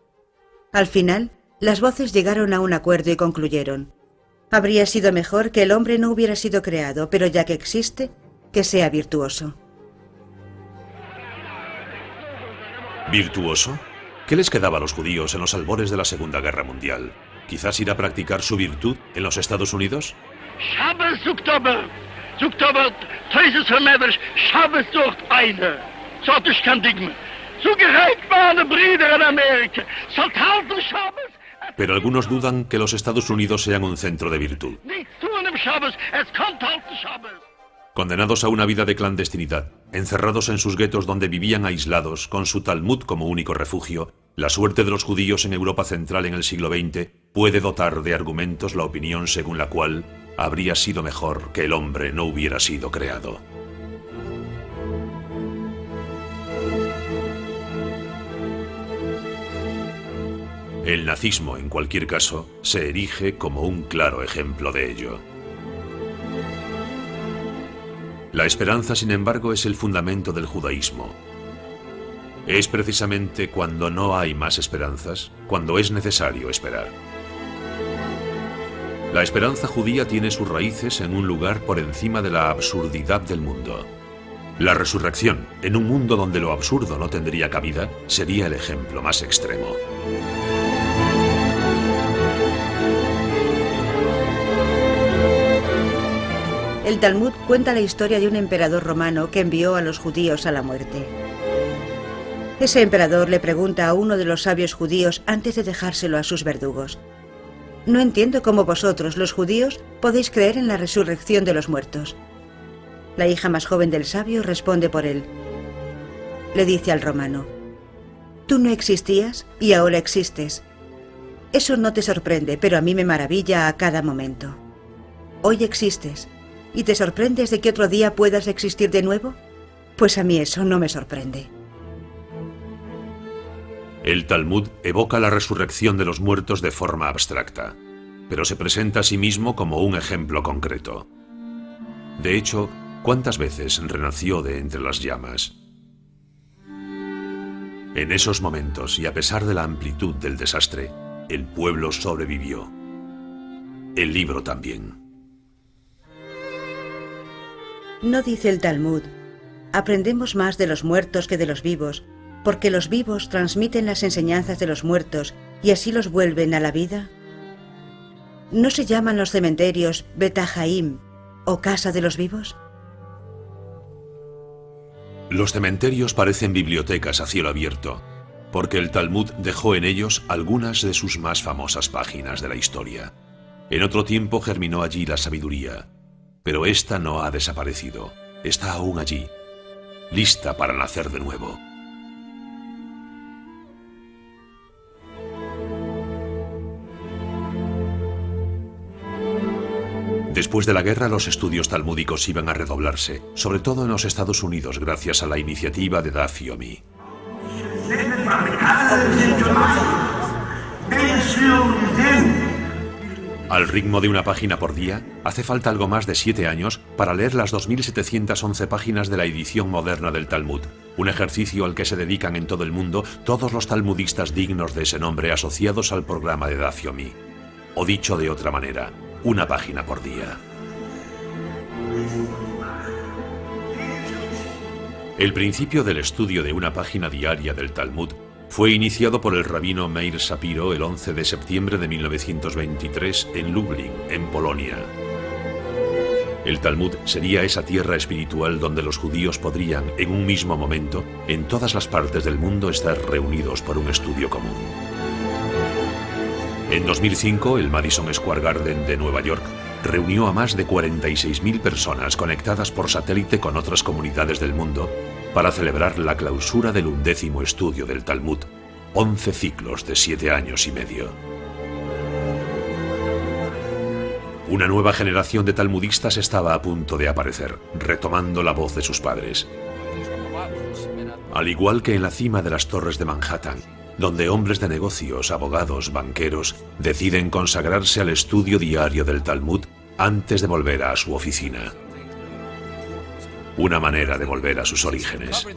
Al final, las voces llegaron a un acuerdo y concluyeron, habría sido mejor que el hombre no hubiera sido creado, pero ya que existe, que sea virtuoso. ¿Virtuoso? ¿Qué les quedaba a los judíos en los albores de la Segunda Guerra Mundial? ¿Quizás ir a practicar su virtud en los Estados Unidos? Pero algunos dudan que los Estados Unidos sean un centro de virtud. Condenados a una vida de clandestinidad, encerrados en sus guetos donde vivían aislados, con su Talmud como único refugio, la suerte de los judíos en Europa Central en el siglo XX puede dotar de argumentos la opinión según la cual habría sido mejor que el hombre no hubiera sido creado. El nazismo, en cualquier caso, se erige como un claro ejemplo de ello. La esperanza, sin embargo, es el fundamento del judaísmo. Es precisamente cuando no hay más esperanzas, cuando es necesario esperar. La esperanza judía tiene sus raíces en un lugar por encima de la absurdidad del mundo. La resurrección, en un mundo donde lo absurdo no tendría cabida, sería el ejemplo más extremo. El Talmud cuenta la historia de un emperador romano que envió a los judíos a la muerte. Ese emperador le pregunta a uno de los sabios judíos antes de dejárselo a sus verdugos. No entiendo cómo vosotros, los judíos, podéis creer en la resurrección de los muertos. La hija más joven del sabio responde por él. Le dice al romano, tú no existías y ahora existes. Eso no te sorprende, pero a mí me maravilla a cada momento. Hoy existes. ¿Y te sorprendes de que otro día puedas existir de nuevo? Pues a mí eso no me sorprende. El Talmud evoca la resurrección de los muertos de forma abstracta, pero se presenta a sí mismo como un ejemplo concreto. De hecho, ¿cuántas veces renació de entre las llamas? En esos momentos, y a pesar de la amplitud del desastre, el pueblo sobrevivió. El libro también. No dice el Talmud, aprendemos más de los muertos que de los vivos, porque los vivos transmiten las enseñanzas de los muertos y así los vuelven a la vida. ¿No se llaman los cementerios Bet HaChaim o casa de los vivos? Los cementerios parecen bibliotecas a cielo abierto, porque el Talmud dejó en ellos algunas de sus más famosas páginas de la historia. En otro tiempo germinó allí la sabiduría, pero esta no ha desaparecido, está aún allí, lista para nacer de nuevo. Después de la guerra, los estudios talmúdicos iban a redoblarse, sobre todo en los Estados Unidos, gracias a la iniciativa de Daf Yomi. Al ritmo de una página por día, hace falta algo más de 7 años para leer las 2.711 páginas de la edición moderna del Talmud, un ejercicio al que se dedican en todo el mundo todos los talmudistas dignos de ese nombre asociados al programa de Daf Yomi. O dicho de otra manera, una página por día. El principio del estudio de una página diaria del Talmud fue iniciado por el rabino Meir Shapiro el 11 de septiembre de 1923 en Lublin, en Polonia. El Talmud sería esa tierra espiritual donde los judíos podrían, en un mismo momento, en todas las partes del mundo, estar reunidos por un estudio común. En 2005, el Madison Square Garden de Nueva York reunió a más de 46.000 personas conectadas por satélite con otras comunidades del mundo para celebrar la clausura del 11º estudio del Talmud, 11 ciclos de 7 años y medio. Una nueva generación de talmudistas estaba a punto de aparecer, retomando la voz de sus padres. Al igual que en la cima de las torres de Manhattan, donde hombres de negocios, abogados, banqueros, deciden consagrarse al estudio diario del Talmud antes de volver a su oficina. Una manera de volver a sus orígenes.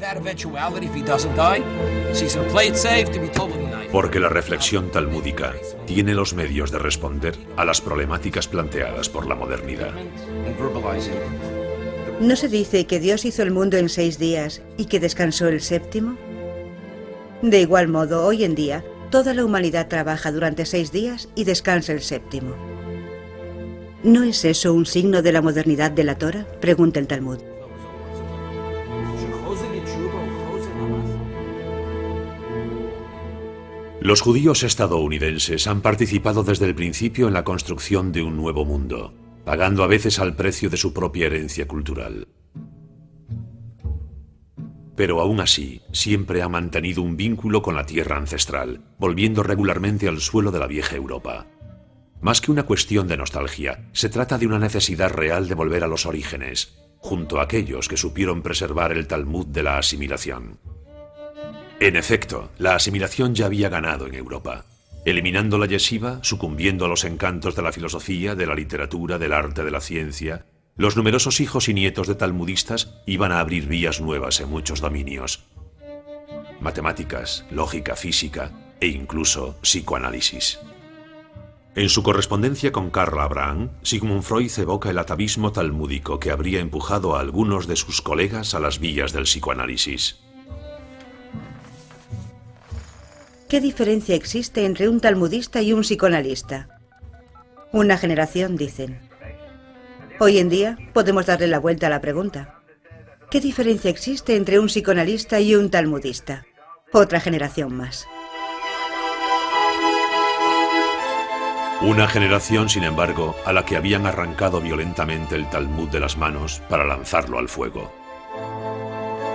Porque la reflexión talmúdica tiene los medios de responder a las problemáticas planteadas por la modernidad. ¿No se dice que Dios hizo el mundo en 6 días y que descansó el 7º? De igual modo, hoy en día, toda la humanidad trabaja durante 6 días y descansa el 7º. ¿No es eso un signo de la modernidad de la Torah?, pregunta el Talmud. Los judíos estadounidenses han participado desde el principio en la construcción de un nuevo mundo, pagando a veces al precio de su propia herencia cultural. Pero aún así, siempre ha mantenido un vínculo con la tierra ancestral, volviendo regularmente al suelo de la vieja Europa. Más que una cuestión de nostalgia, se trata de una necesidad real de volver a los orígenes, junto a aquellos que supieron preservar el Talmud de la asimilación. En efecto, la asimilación ya había ganado en Europa, eliminando la yeshiva, sucumbiendo a los encantos de la filosofía, de la literatura, del arte, de la ciencia. Los numerosos hijos y nietos de talmudistas iban a abrir vías nuevas en muchos dominios: matemáticas, lógica, física e incluso psicoanálisis. En su correspondencia con Karl Abraham, Sigmund Freud evoca el atavismo talmúdico que habría empujado a algunos de sus colegas a las vías del psicoanálisis. ¿Qué diferencia existe entre un talmudista y un psicoanalista? Una generación, dicen. Hoy en día podemos darle la vuelta a la pregunta. ¿Qué diferencia existe entre un psicoanalista y un talmudista? Otra generación más. Una generación, sin embargo, a la que habían arrancado violentamente el Talmud de las manos para lanzarlo al fuego.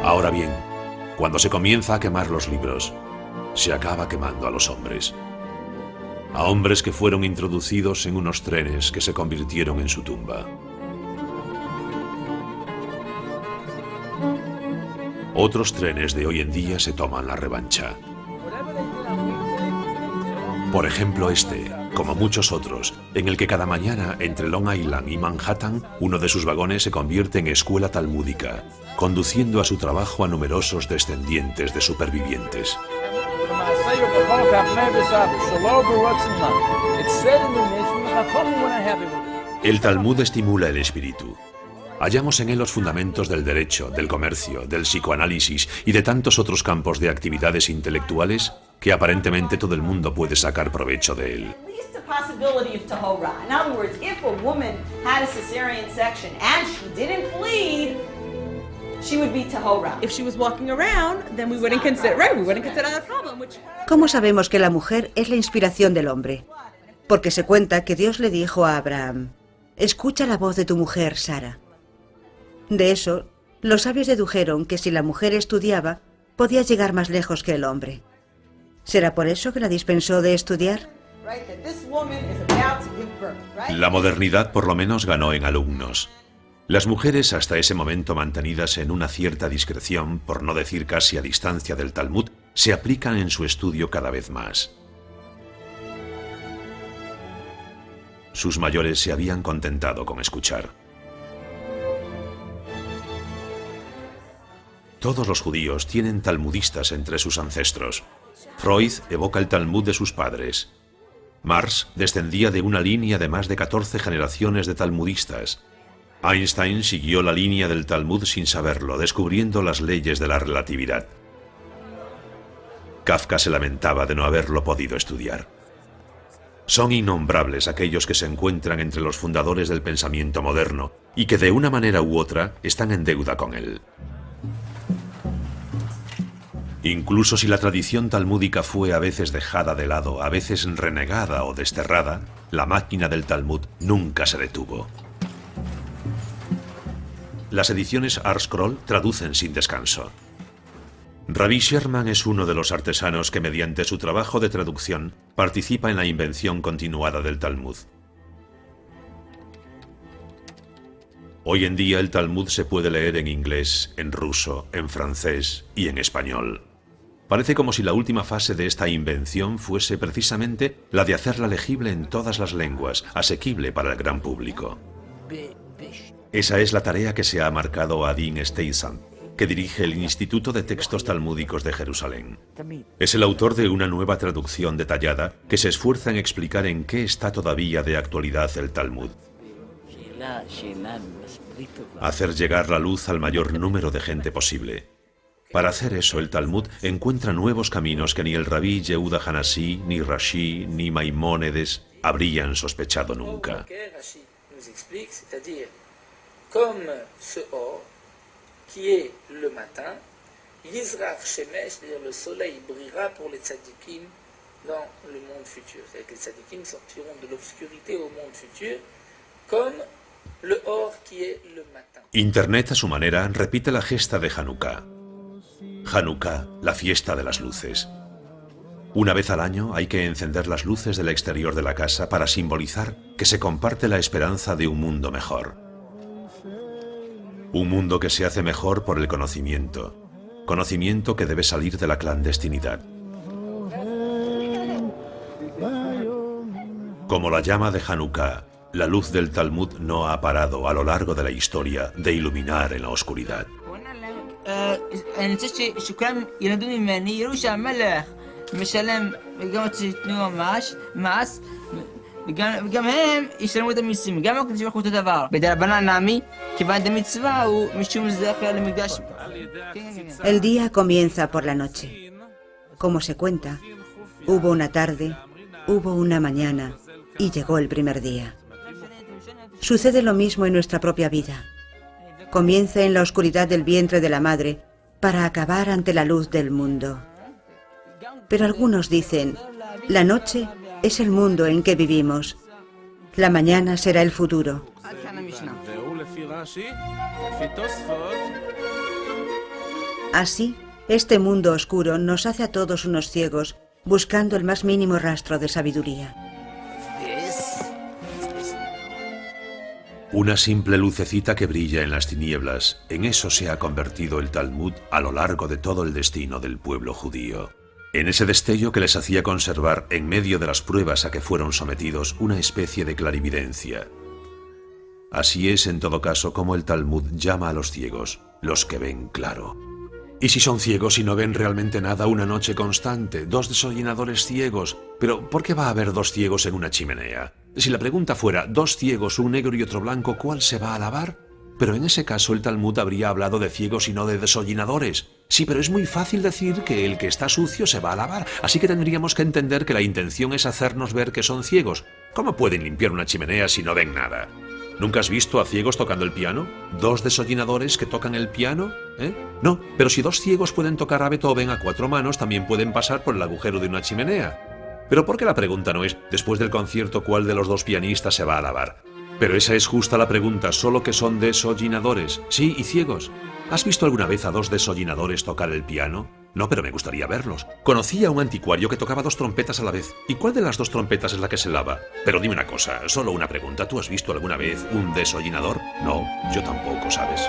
Ahora bien, cuando se comienza a quemar los libros, se acaba quemando a los hombres. A hombres que fueron introducidos en unos trenes que se convirtieron en su tumba. Otros trenes de hoy en día se toman la revancha. Por ejemplo este, como muchos otros, en el que cada mañana entre Long Island y Manhattan, uno de sus vagones se convierte en escuela talmúdica, conduciendo a su trabajo a numerosos descendientes de supervivientes. El Talmud estimula el espíritu. Hallamos en él los fundamentos del derecho, del comercio, del psicoanálisis y de tantos otros campos de actividades intelectuales que aparentemente todo el mundo puede sacar provecho de él. she would be tahora. If she was walking around, then we wouldn't consider that problem. ¿Cómo sabemos que la mujer es la inspiración del hombre? Porque se cuenta que Dios le dijo a Abraham: escucha la voz de tu mujer, Sara. De eso, los sabios dedujeron que si la mujer estudiaba, podía llegar más lejos que el hombre. ¿Será por eso que la dispensó de estudiar? La modernidad por lo menos ganó en alumnos. Las mujeres, hasta ese momento mantenidas en una cierta discreción, por no decir casi a distancia del Talmud, se aplican en su estudio cada vez más. Sus mayores se habían contentado con escuchar. Todos los judíos tienen talmudistas entre sus ancestros. Freud evoca el Talmud de sus padres. Marx descendía de una línea de más de 14 generaciones de talmudistas. Einstein siguió la línea del Talmud sin saberlo, descubriendo las leyes de la relatividad. Kafka se lamentaba de no haberlo podido estudiar. Son innombrables aquellos que se encuentran entre los fundadores del pensamiento moderno y que de una manera u otra están en deuda con él. Incluso si la tradición talmúdica fue a veces dejada de lado, a veces renegada o desterrada, la máquina del Talmud nunca se detuvo. Las ediciones ArtScroll traducen sin descanso. Rabbi Sherman es uno de los artesanos que mediante su trabajo de traducción participa en la invención continuada del Talmud. Hoy en día el Talmud se puede leer en inglés, en ruso, en francés y en español. Parece como si la última fase de esta invención fuese precisamente la de hacerla legible en todas las lenguas, asequible para el gran público. Esa es la tarea que se ha marcado a Dean Steysan, que dirige el Instituto de Textos Talmúdicos de Jerusalén. Es el autor de una nueva traducción detallada que se esfuerza en explicar en qué está todavía de actualidad el Talmud. Hacer llegar la luz al mayor número de gente posible. Para hacer eso, el Talmud encuentra nuevos caminos que ni el rabí Yehuda Hanasí, ni Rashi, ni Maimónides habrían sospechado nunca. Qui est le matin, Yizrach Shemesh, c'est-à-dire le soleil brillera pour les tzadikim dans le monde futur. C'est-à-dire que les tzadikim sortiront de l'obscurité au monde futur comme le or qui est le matin. Internet a su manera repite la gesta de Hanukkah. Hanukkah, la fiesta de las luces. Una vez al año hay que encender las luces del exterior de la casa para simbolizar que se comparte la esperanza de un mundo mejor. Un mundo que se hace mejor por el conocimiento. Conocimiento que debe salir de la clandestinidad. Como la llama de Hanukkah, la luz del Talmud no ha parado a lo largo de la historia de iluminar en la oscuridad. וגם הם ישלמו את המיסים, גם לא כדי שיבחרו את הדבר. בדרבנן נעמי, כיוון דמצווה הוא משום זכר למקדש. El día comienza por la noche. Como se cuenta, hubo una tarde, hubo una mañana y llegó el primer día. Sucede lo mismo en nuestra propia vida. Comienza en la oscuridad del vientre de la madre para acabar ante la luz del mundo. Pero algunos dicen, la noche es el mundo en que vivimos. La mañana será el futuro. Así, este mundo oscuro nos hace a todos unos ciegos, buscando el más mínimo rastro de sabiduría. Una simple lucecita que brilla en las tinieblas, en eso se ha convertido el Talmud a lo largo de todo el destino del pueblo judío. En ese destello que les hacía conservar, en medio de las pruebas a que fueron sometidos, una especie de clarividencia. Así es, en todo caso, como el Talmud llama a los ciegos, los que ven claro. ¿Y si son ciegos y no ven realmente nada una noche constante? Dos desollinadores ciegos. ¿Pero por qué va a haber dos ciegos en una chimenea? Si la pregunta fuera, dos ciegos, un negro y otro blanco, ¿cuál se va a lavar? Pero en ese caso el Talmud habría hablado de ciegos y no de desollinadores. Sí, pero es muy fácil decir que el que está sucio se va a lavar, así que tendríamos que entender que la intención es hacernos ver que son ciegos. ¿Cómo pueden limpiar una chimenea si no ven nada? ¿Nunca has visto a ciegos tocando el piano? ¿Dos desollinadores que tocan el piano? ¿Eh? No, pero si dos ciegos pueden tocar a Beethoven a 4 manos, también pueden pasar por el agujero de una chimenea. Pero ¿por qué la pregunta no es, después del concierto, cuál de los dos pianistas se va a lavar? Pero esa es justa la pregunta, solo que son desollinadores. Sí, y ciegos. ¿Has visto alguna vez a dos desollinadores tocar el piano? No, pero me gustaría verlos. Conocí a un anticuario que tocaba 2 trompetas a la vez. ¿Y cuál de las 2 trompetas es la que se lava? Pero dime una cosa, solo una pregunta. ¿Tú has visto alguna vez un desollinador? No, yo tampoco, ¿sabes?